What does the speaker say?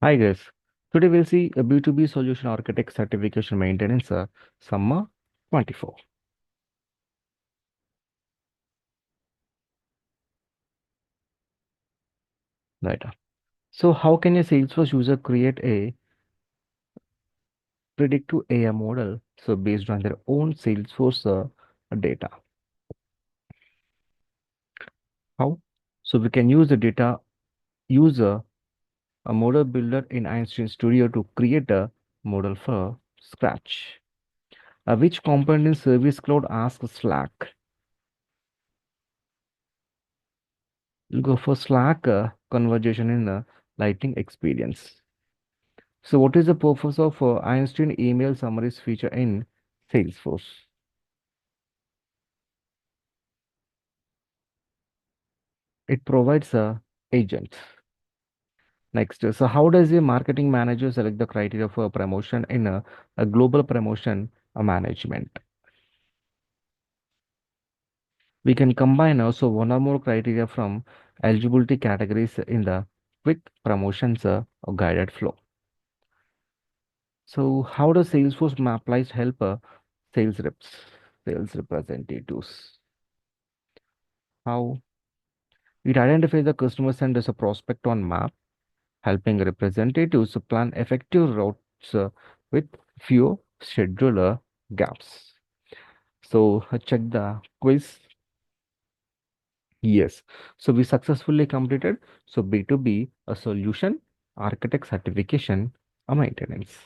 Hi guys, today we'll see a B2B solution architect certification maintenance summer 24. Right. So how can a Salesforce user create a predictive AI model so based on their own Salesforce data? How? So we can use the data user a model builder in Einstein Studio to create a model for scratch. Which component in Service Cloud asks Slack? We'll go for Slack conversation in the Lightning experience. So what is the purpose of Einstein email summaries feature in Salesforce? It provides a agent. Next, so how does a marketing manager select the criteria for promotion in a global promotion management? We can combine also one or more criteria from eligibility categories in the quick promotions or guided flow. So how does Salesforce applies help sales reps, sales representatives? How it identifies the customer and as a prospect on map, helping representatives to plan effective routes with few scheduler gaps. So check the quiz. Yes. So we successfully completed. So B2B, a solution, architect certification, a maintenance.